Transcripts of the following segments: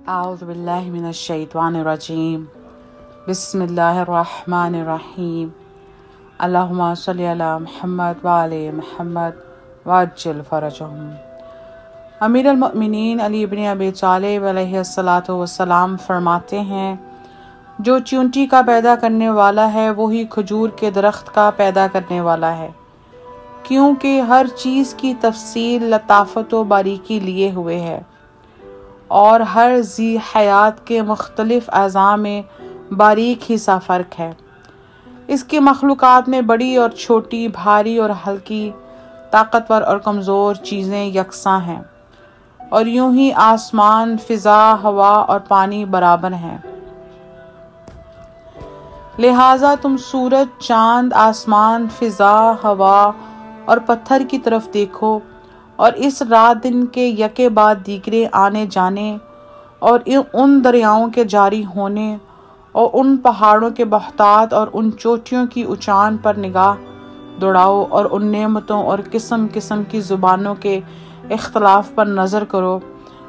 أعوذ بالله من الشيطان الرجيم بسم الله الرحمن الرحيم اللهم صل على محمد وعلى محمد وعجل فرجهم۔ امیر المؤمنین علی بن ابی طالب علیہ الصلاۃ والسلام فرماتے ہیں، جو چیونٹی کا پیدا کرنے والا ہے وہی کھجور کے درخت کا پیدا کرنے والا ہے، کیونکہ ہر چیز کی تفصیل لطافت و باریکی لیے ہوئے ہے، اور ہر ذی حیات کے مختلف اعضاء میں باریک ہی سا فرق ہے۔ اس کی مخلوقات میں بڑی اور چھوٹی، بھاری اور ہلکی، طاقتور اور کمزور چیزیں یکساں ہیں، اور یوں ہی آسمان، فضا، ہوا اور پانی برابر ہیں۔ لہٰذا تم سورج، چاند، آسمان، فضا، ہوا اور پتھر کی طرف دیکھو، اور اس رات دن کے یکے بعد دیگرے آنے جانے، اور ان دریاؤں کے جاری ہونے، اور ان پہاڑوں کے بہتات اور ان چوٹیوں کی اونچان پر نگاہ دوڑاؤ، اور ان نعمتوں اور قسم قسم کی زبانوں کے اختلاف پر نظر کرو۔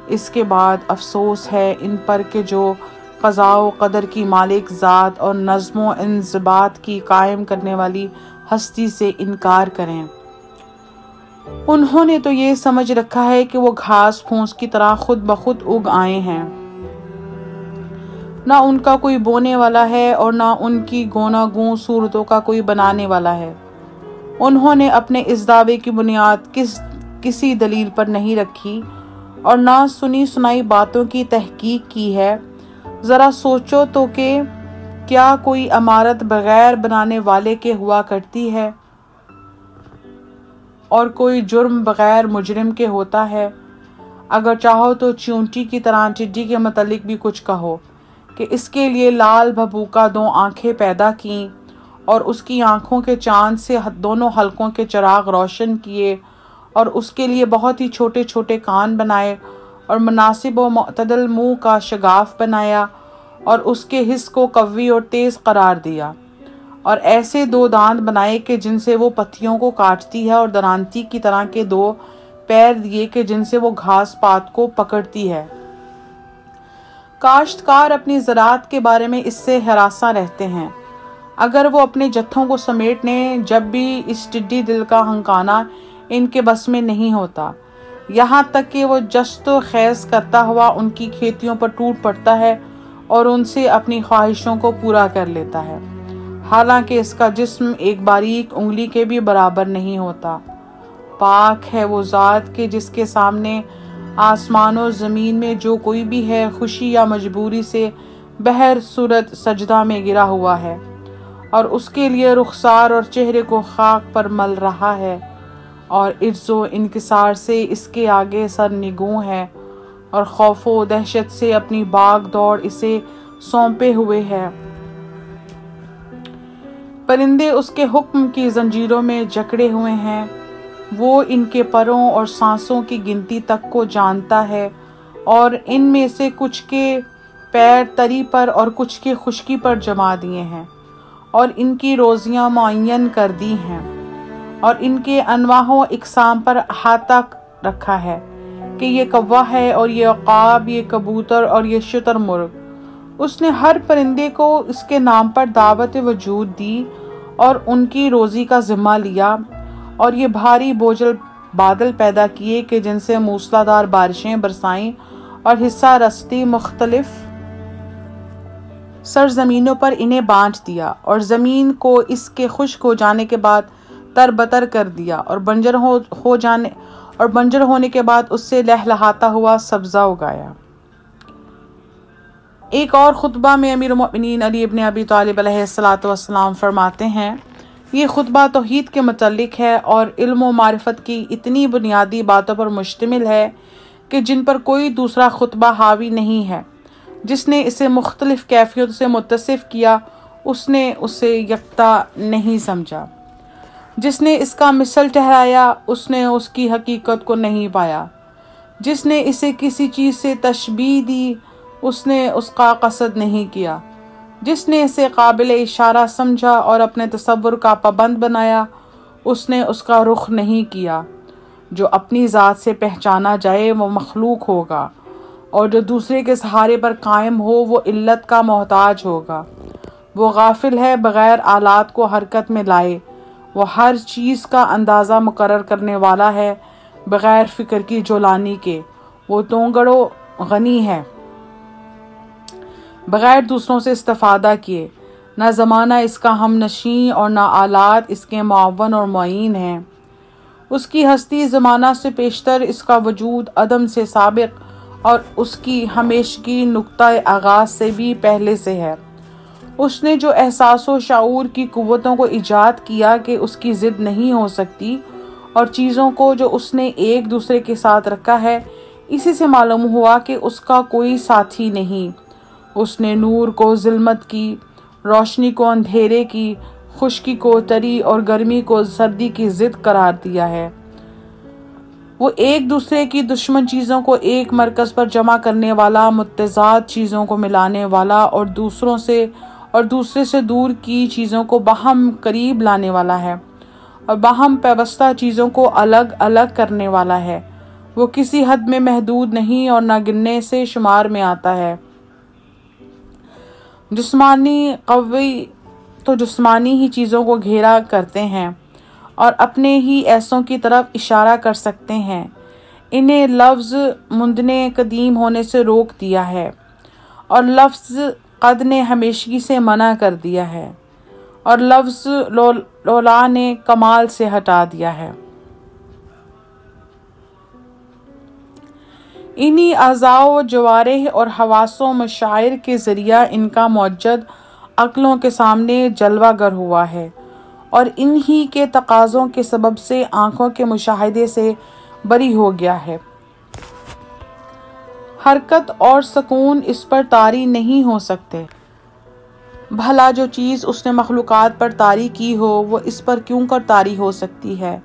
اس کے بعد افسوس ہے ان پر کہ جو قضاء و قدر کی مالک ذات اور نظم و انضباط کی قائم کرنے والی ہستی سے انکار کریں۔ انہوں نے تو یہ سمجھ رکھا ہے کہ وہ گھاس پھوس کی طرح خود بخود اگ آئے ہیں، نہ ان کا کوئی بونے والا ہے اور نہ ان کی گوناگون صورتوں کا کوئی بنانے والا ہے۔ انہوں نے اپنے اس دعوے کی بنیاد کسی دلیل پر نہیں رکھی اور نہ سنی سنائی باتوں کی تحقیق کی ہے۔ ذرا سوچو تو کہ کیا کوئی عمارت بغیر بنانے والے کے ہوا کرتی ہے، اور کوئی جرم بغیر مجرم کے ہوتا ہے؟ اگر چاہو تو چیونٹی کی طرح ٹڈی کے متعلق بھی کچھ کہو کہ اس کے لیے لال بھبوکا 2 آنکھیں پیدا کیں، اور اس کی آنکھوں کے چاند سے دونوں حلقوں کے چراغ روشن کیے، اور اس کے لیے بہت ہی چھوٹے چھوٹے کان بنائے، اور مناسب و معتدل منہ کا شگاف بنایا، اور اس کے حص کو قوی اور تیز قرار دیا، اور ایسے 2 دانت بنائے کہ جن سے وہ پتیوں کو کاٹتی ہے، اور درانتی کی طرح کے 2 پیر دیے کہ جن سے وہ گھاس پات کو پکڑتی ہے۔ کاشتکار اپنی زراعت کے بارے میں اس سے ہراساں رہتے ہیں، اگر وہ اپنے جتھوں کو سمیٹ لیں، جب بھی اس ٹڈی دل کا ہنکانا ان کے بس میں نہیں ہوتا، یہاں تک کہ وہ جست و خیز کرتا ہوا ان کی کھیتیوں پر ٹوٹ پڑتا ہے اور ان سے اپنی خواہشوں کو پورا کر لیتا ہے، حالانکہ اس کا جسم ایک باریک انگلی کے بھی برابر نہیں ہوتا۔ پاک ہے وہ ذات کہ جس کے سامنے آسمان و زمین میں جو کوئی بھی ہے خوشی یا مجبوری سے بہر صورت سجدہ میں گرا ہوا ہے، اور اس کے لیے رخسار اور چہرے کو خاک پر مل رہا ہے، اور عجز و انکسار سے اس کے آگے سر نگوں ہے، اور خوف و دہشت سے اپنی باغ دوڑ اسے سونپے ہوئے ہے۔ پرندے اس کے حکم کی زنجیروں میں جکڑے ہوئے ہیں، وہ ان کے پروں اور سانسوں کی گنتی تک کو جانتا ہے، اور ان میں سے کچھ کے پیر تری پر اور کچھ کے خشکی پر جما دیے ہیں، اور ان کی روزیاں معین کر دی ہیں، اور ان کے انواع و اقسام پر احاطہ رکھا ہے کہ یہ کوا ہے اور یہ عقاب، یہ کبوتر اور یہ شتر مرغ۔ اس نے ہر پرندے کو اس کے نام پر دعوت وجود دی اور ان کی روزی کا ذمہ لیا، اور یہ بھاری بوجھل بادل پیدا کیے کہ جن سے موسلادھار بارشیں برسائیں، اور حصہ رستی مختلف سرزمینوں پر انہیں بانٹ دیا، اور زمین کو اس کے خشک ہو جانے کے بعد تربتر کر دیا، اور بنجر ہونے کے بعد اس سے لہلہاتا ہوا سبزہ اگایا۔ ایک اور خطبہ میں امیر المؤمنین علی بن ابی طالب علیہ الصلاۃ والسلام فرماتے ہیں، یہ خطبہ توحید کے متعلق ہے اور علم و معرفت کی اتنی بنیادی باتوں پر مشتمل ہے کہ جن پر کوئی دوسرا خطبہ حاوی نہیں ہے۔ جس نے اسے مختلف کیفیتوں سے متصف کیا، اس نے اسے یکتا نہیں سمجھا۔ جس نے اس کا مثل ٹھہرایا، اس نے اس کی حقیقت کو نہیں پایا۔ جس نے اسے کسی چیز سے تشبیہ دی، اس نے اس کا قصد نہیں کیا۔ جس نے اسے قابل اشارہ سمجھا اور اپنے تصور کا پابند بنایا، اس نے اس کا رخ نہیں کیا۔ جو اپنی ذات سے پہچانا جائے وہ مخلوق ہوگا، اور جو دوسرے کے سہارے پر قائم ہو وہ علت کا محتاج ہوگا۔ وہ غافل ہے بغیر آلات کو حرکت میں لائے، وہ ہر چیز کا اندازہ مقرر کرنے والا ہے بغیر فکر کی جولانی کے، وہ تونگڑو غنی ہے بغیر دوسروں سے استفادہ کیے، نہ زمانہ اس کا ہم نشیں اور نہ آلات اس کے معاون اور معین ہیں۔ اس کی ہستی زمانہ سے پیشتر، اس کا وجود عدم سے سابق اور اس کی ہمیشگی نقطۂ آغاز سے بھی پہلے سے ہے۔ اس نے جو احساس و شعور کی قوتوں کو ایجاد کیا کہ اس کی ضد نہیں ہو سکتی، اور چیزوں کو جو اس نے ایک دوسرے کے ساتھ رکھا ہے، اسی سے معلوم ہوا کہ اس کا کوئی ساتھی نہیں۔ اس نے نور کو ظلمت کی، روشنی کو اندھیرے کی، خشکی کو تری اور گرمی کو سردی کی ضد قرار دیا ہے۔ وہ ایک دوسرے کی دشمن چیزوں کو ایک مرکز پر جمع کرنے والا، متضاد چیزوں کو ملانے والا اور دوسرے سے دور کی چیزوں کو باہم قریب لانے والا ہے، اور باہم پیوستہ چیزوں کو الگ الگ کرنے والا ہے۔ وہ کسی حد میں محدود نہیں اور نہ گننے سے شمار میں آتا ہے۔ جسمانی قوی تو جسمانی ہی چیزوں کو گھیرا کرتے ہیں اور اپنے ہی ایسوں کی طرف اشارہ کر سکتے ہیں۔ انہیں لفظ مند نے قدیم ہونے سے روک دیا ہے، اور لفظ قد نے ہمیشگی سے منع کر دیا ہے، اور لفظ لولا نے کمال سے ہٹا دیا ہے۔ انہی اعضاء و جوارح اور حواس و مشاعر کے ذریعہ ان کا موجد عقلوں کے سامنے جلوہ گر ہوا ہے، اور انہی کے تقاضوں کے سبب سے آنکھوں کے مشاہدے سے بری ہو گیا ہے۔ حرکت اور سکون اس پر طاری نہیں ہو سکتے۔ بھلا جو چیز اس نے مخلوقات پر طاری کی ہو وہ اس پر کیوں کر طاری ہو سکتی ہے،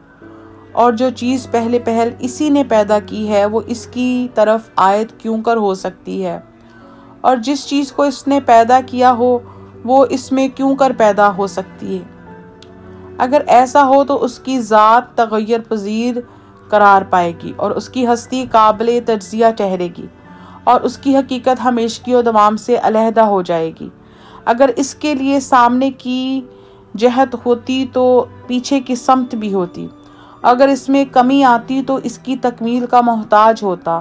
اور جو چیز پہل اسی نے پیدا کی ہے وہ اس کی طرف عائد کیوں کر ہو سکتی ہے، اور جس چیز کو اس نے پیدا کیا ہو وہ اس میں کیوں کر پیدا ہو سکتی ہے۔ اگر ایسا ہو تو اس کی ذات تغیر پذیر قرار پائے گی، اور اس کی ہستی قابل تجزیہ ٹھہرے گی، اور اس کی حقیقت ہمیشگی و دوام سے علیحدہ ہو جائے گی۔ اگر اس کے لیے سامنے کی جہت ہوتی تو پیچھے کی سمت بھی ہوتی، اگر اس میں کمی آتی تو اس کی تکمیل کا محتاج ہوتا،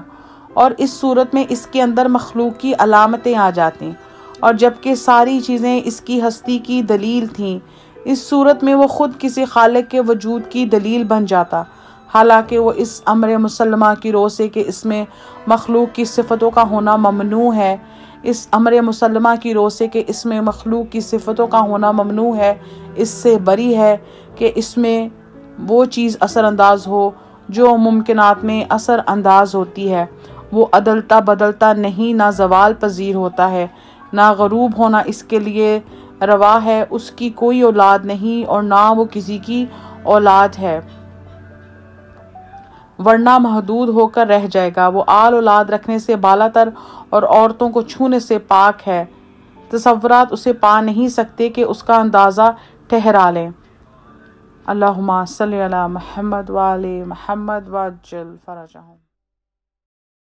اور اس صورت میں اس کے اندر مخلوق کی علامتیں آ جاتیں، اور جبکہ ساری چیزیں اس کی ہستی کی دلیل تھیں، اس صورت میں وہ خود کسی خالق کے وجود کی دلیل بن جاتا، حالانکہ وہ اس امر مسلمہ کی رو سے کہ اس میں مخلوق کی صفتوں کا ہونا ممنوع ہے، اس امر مسلمہ کی رو سے کہ اس میں مخلوق کی صفتوں کا ہونا ممنوع ہے، اس سے بری ہے کہ اس میں وہ چیز اثر انداز ہو جو ممکنات میں اثر انداز ہوتی ہے۔ وہ عدلتا بدلتا نہیں، نہ زوال پذیر ہوتا ہے، نہ غروب ہونا اس کے لیے روا ہے۔ اس کی کوئی اولاد نہیں اور نہ وہ کسی کی اولاد ہے، ورنہ محدود ہو کر رہ جائے گا۔ وہ آل اولاد رکھنے سے بالا تر اور عورتوں کو چھونے سے پاک ہے۔ تصورات اسے پا نہیں سکتے کہ اس کا اندازہ ٹھہرا لیں۔ اللہم صلی علی محمد وآل محمد وعجل فرجہم۔